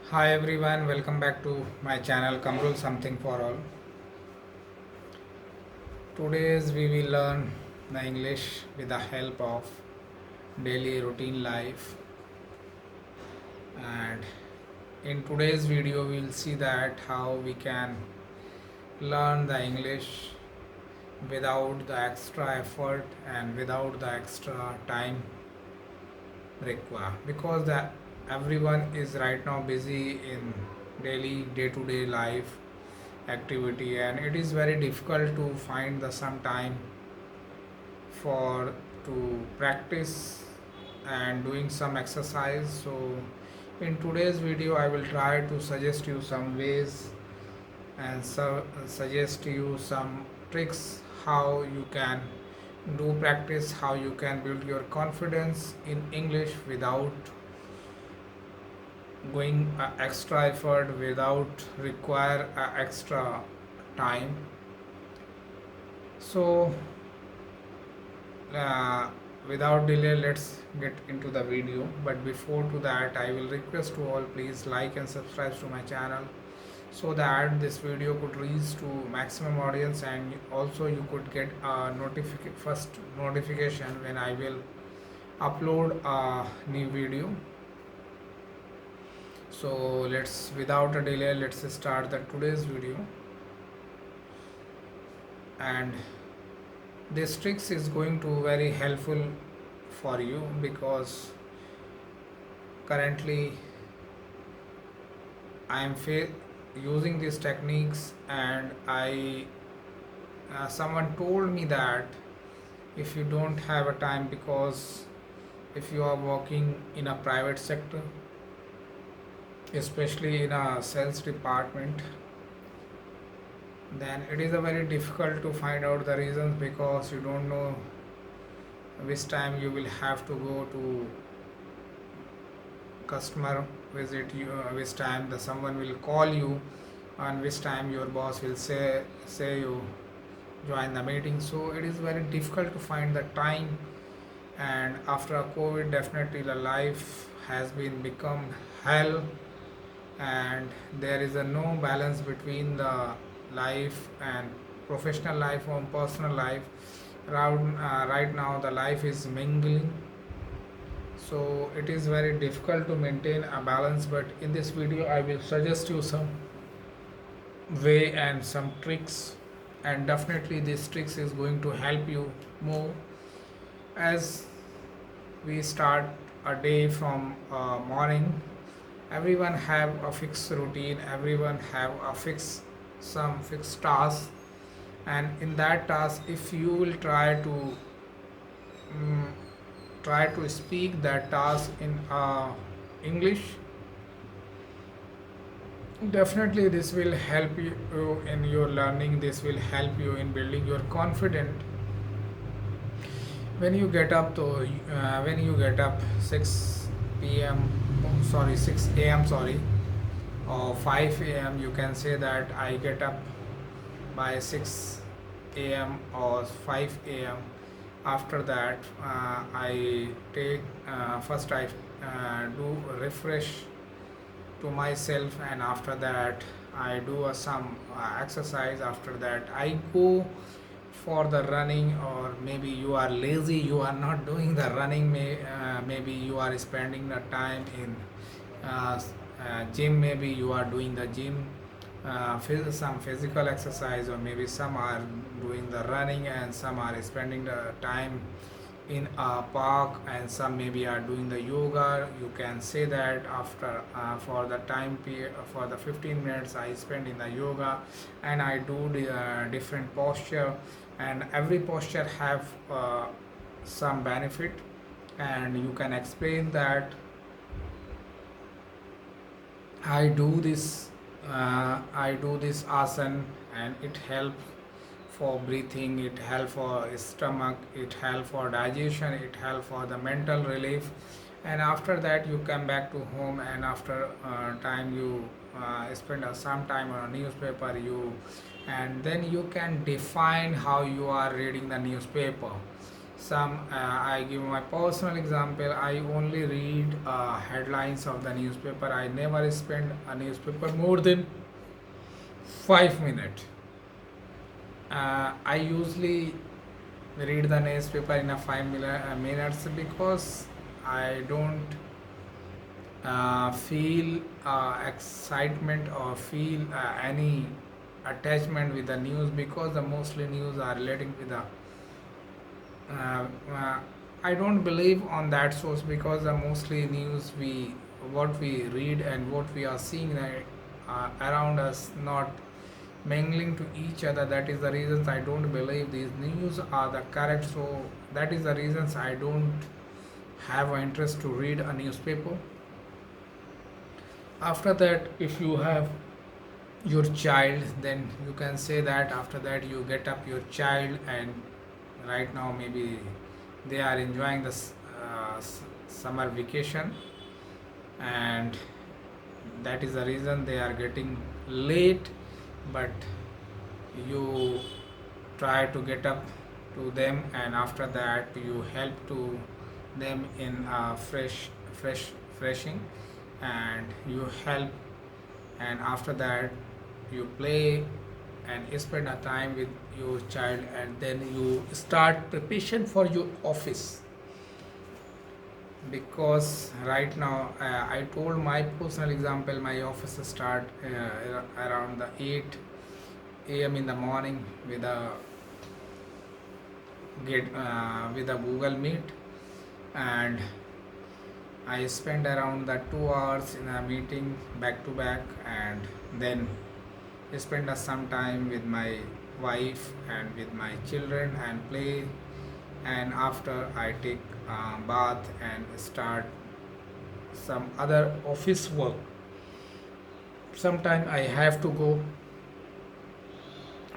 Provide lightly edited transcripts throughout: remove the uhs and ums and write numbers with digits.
Hi everyone, welcome back to my channel Kamrul Something for All. Today's we will learn the English with the help of daily routine life, and in today's video we will see that how we can learn the English without the extra effort and without the extra time required, because that everyone is right now busy in daily day-to-day life activity, and it is very difficult to find the some time for to practice and doing some exercise. So in today's video I will try to suggest you some ways and suggest you some tricks how you can do practice, how you can build your confidence in English without going extra effort, without require extra time. So uh, without delay, let's get into the video. But before to that, I will request to all, please like and subscribe to my channel so that this video could reach to maximum audience, and also you could get a first notification when I will upload a new video. So let's, without a delay, let's start the today's video. And this tricks is going to very helpful for you, because currently I am using these techniques, and I someone told me that if you don't have a time, because if you are working in a private sector, especially in a sales department, then it is a very difficult to find out the reasons, because you don't know which time you will have to go to customer visit, you which time the someone will call you, and which time your boss will say you join the meeting. So it is very difficult to find the time, and after COVID definitely the life has been become hell, and there is a no balance between the life and professional life and personal life. Right now the life is mingling, so it is very difficult to maintain a balance. But in this video I will suggest you some way and some tricks, and definitely this tricks is going to help you more as we start a day from morning. Everyone have a fixed routine, everyone have a fixed task, and in that task if you will mm, try to speak that task in English, definitely this will help you in your learning, this will help you in building your confidence. When you get up to when you get up 6 p.m, oh, sorry, 6 a.m, sorry, or 5 a.m, you can say that I get up by 6 a.m or 5 a.m. After that I take first I do refresh to myself, and after that I do some exercise. After that I go for the running, or maybe you are lazy, you are not doing the running, maybe you are spending the time in gym, maybe you are doing the gym, some physical exercise, or maybe some are doing the running and some are spending the time in a park, and some maybe are doing the yoga. You can say that after for the time period, for the 15 minutes I spend in the yoga, and I do the different posture, and every posture have some benefit, and you can explain that I do this asan, and it helps for breathing, it helps for stomach, it helps for digestion, it helps for the mental relief. And after that you come back to home, and after time you spend some time on a newspaper, you, and then you can define how you are reading the newspaper. I give my personal example. I only read headlines of the newspaper. I never spend a newspaper more than 5 minutes. I usually read the newspaper in a minutes because I don't feel excitement or feel any attachment with the news, because the mostly news are relating with the uh, uh, I don't believe on that source, because the mostly news we what we read and what we are seeing around us not mingling to each other. That is the reasons I don't believe these news are the correct. So that is the reasons I don't have an interest to read a newspaper. After that, if you have your child, then you can say that after that you get up your child, and right now maybe they are enjoying this summer vacation, and that is the reason they are getting late. But you try to get up to them, and after that you help to them in freshing, and you help, and after that you play and spend a time with your child, and then you start preparation for your office. Because right now I told my personal example, my office start around the 8 a.m. in the morning with a Google Meet, and I spend around the 2 hours in a meeting back to back, and then spend some time with my wife and with my children and play, and after I take bath and start some other office work. Sometime I have to go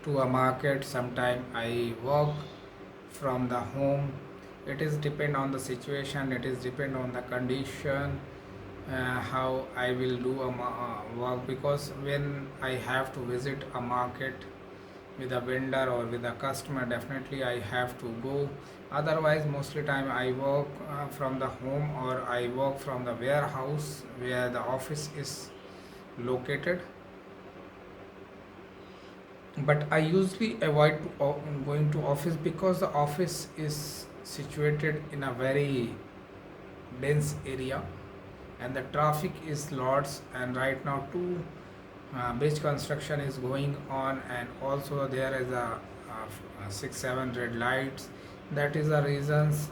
to a market, sometime I work from the home. It is depend on the situation, it is depend on the condition, how I will do a work. Because when I have to visit a market with a vendor or with a customer, definitely I have to go. Otherwise mostly time I work from the home, or I work from the warehouse where the office is located. But I usually avoid going to office, because the office is situated in a very dense area, and the traffic is lots, and right now two bridge construction is going on, and also there is a 6 7 red lights. That is the reasons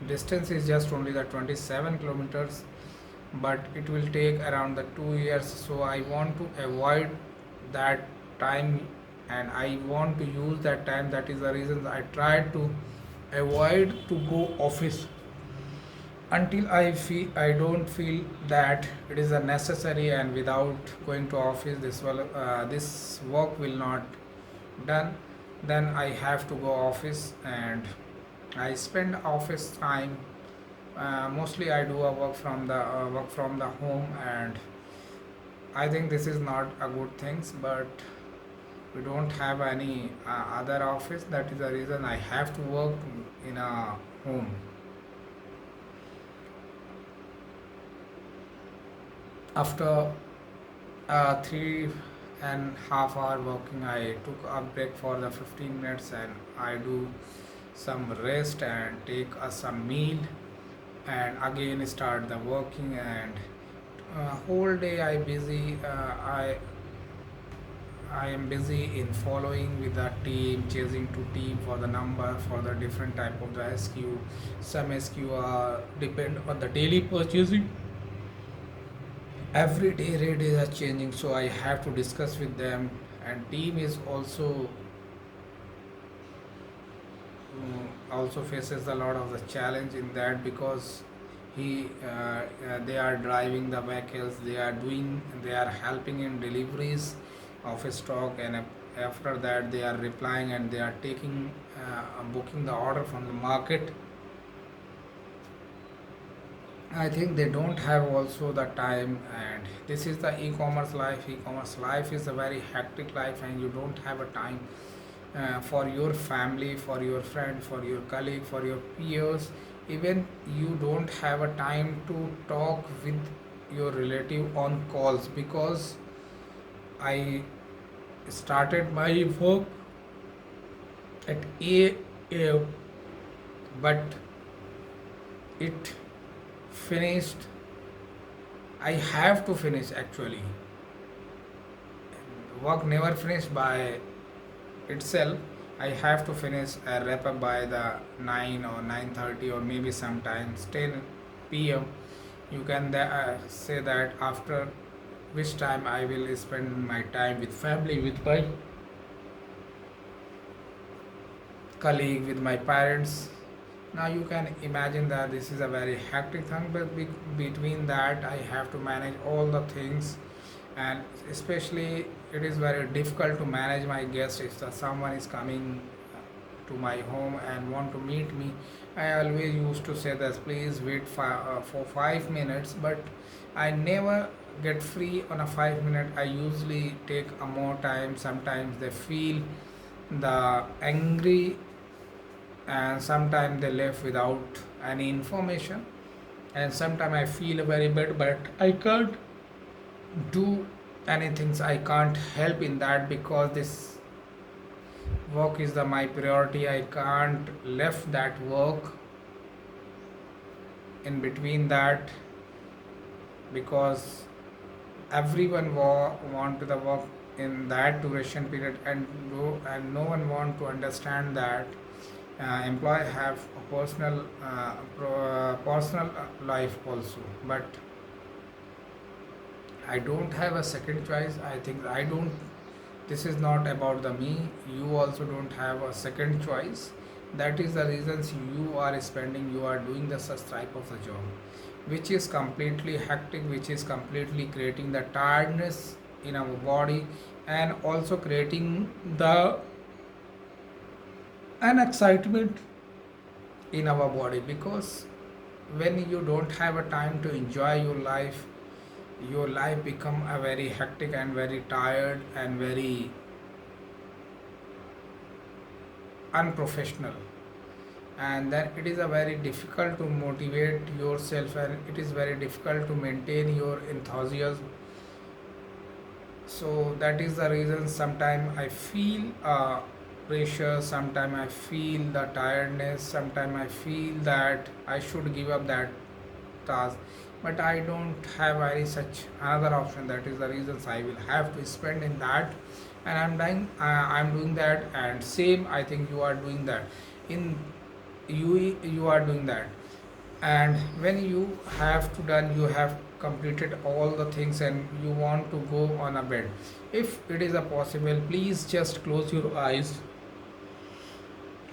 distance is just only the 27 kilometers, but it will take around the 2 years. So I want to avoid that time, and I want to use that time. That is the reason I try to avoid to go office until I don't feel that it is a necessary, and without going to office this work will not done. Then I have to go office, and I spend office time. Mostly I do a work from the home, and I think this is not a good things, but we don't have any other office. That is the reason I have to work in a home. After 3.5 hour working, I took a break for the 15 minutes, and I do some rest and take some meal, and again start the working. And whole day I am busy in following with the team, chasing to team for the number for the different type of the SQ. Some SQ depend on the daily purchasing. Every day rate is changing, so I have to discuss with them. And team is also faces a lot of the challenge in that, because they are driving the vehicles, they are helping in deliveries of stock, and after that they are replying, and they are taking booking the order from the market. I think they don't have also the time, and this is the e-commerce life. E-commerce life is a very hectic life, and you don't have a time for your family, for your friend, for your colleague, for your peers. Even you don't have a time to talk with your relative on calls, because I started my work at 8 a.m. but it finished. I have to finish actually. Work never finished by itself. I have to finish a wrap up by the 9 or 9:30 or maybe sometimes 10 p.m. You can say that after which time I will spend my time with family, with my colleague, with my parents. Now you can imagine that this is a very hectic thing, but between that I have to manage all the things, and especially it is very difficult to manage my guests. If someone is coming to my home and want to meet me, I always used to say that please wait for 5 minutes, but I never get free on a 5 minute. I usually take a more time. Sometimes they feel the angry, and sometimes they left without any information, and sometimes I feel very bad, but I can't do anything. I can't help in that, because this work is my priority. I can't left that work in between that, because everyone want to the work in that duration period, and no one want to understand that employee have a personal life also. But I don't have a second choice. I think I don't. This is not about the me. You also don't have a second choice. That is the reasons you are spending. You are doing the such type of the job, which is completely hectic, which is completely creating the tiredness in our body, and also creating the an excitement in our body, because when you don't have a time to enjoy your life become a very hectic and very tired and very unprofessional, and then it is a very difficult to motivate yourself, and it is very difficult to maintain your enthusiasm. So that is the reason sometimes I feel pressure, sometimes I feel the tiredness, sometimes I feel that I should give up that task, but I don't have any such another option. That is the reasons I will have to spend in that, and I'm doing that, and same I think you are doing that. In you are doing that, and when you have to done, you have completed all the things, and you want to go on a bed. If it is a possible, please just close your eyes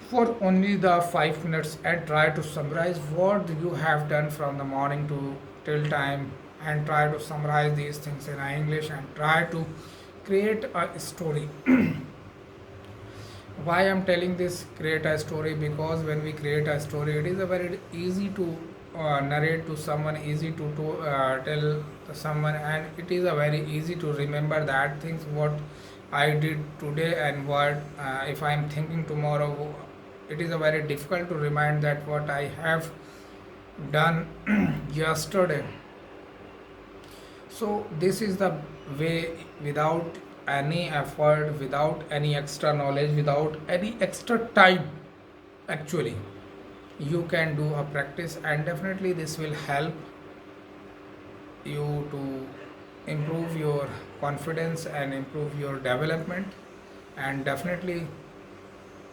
for only the 5 minutes and try to summarize what you have done from the morning to till time, and try to summarize these things in English, and try to create a story. Why I'm telling this create a story? Because when we create a story, it is a very easy to narrate to someone, easy to tell someone, and it is a very easy to remember that things what I did today, and what if I'm thinking tomorrow. It is a very difficult to remind that what I have done yesterday. So this is the way, without any effort, without any extra knowledge, without any extra time, actually you can do a practice, and definitely this will help you to improve your confidence and improve your development, and definitely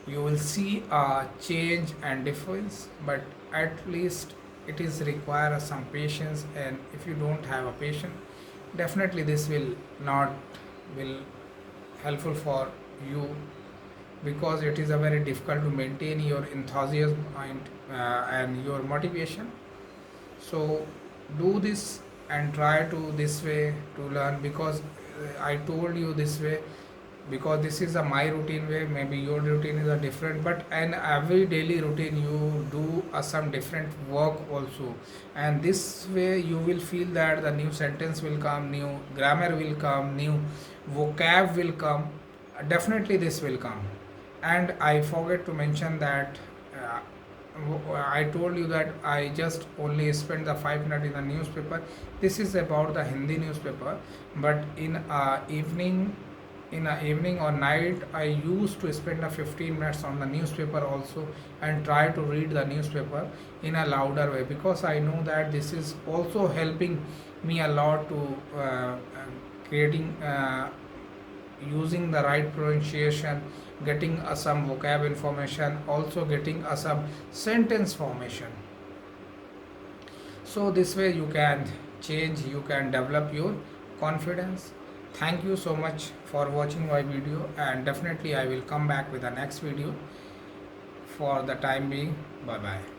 you will see a change and difference. But at least it is require some patience, and if you don't have a patience, definitely this will not will helpful for you, because it is a very difficult to maintain your enthusiasm and your motivation. So do this and try to this way to learn, because I told you this way, because this is a my routine way. Maybe your routine is a different, but in every daily routine you do some different work also, and this way you will feel that the new sentence will come, new grammar will come, new vocab will come. Definitely this will come, And I forget to mention that I told you that I just only spent the 5 minutes in the newspaper. This is about the Hindi newspaper, but in a evening or night, I used to spend the 15 minutes on the newspaper also, and try to read the newspaper in a louder way, because I know that this is also helping me a lot to creating using the right pronunciation, getting some vocab information, also getting some sentence formation. So this way you can change, you can develop your confidence. Thank you so much for watching my video, and definitely I will come back with the next video. For the time being, bye bye.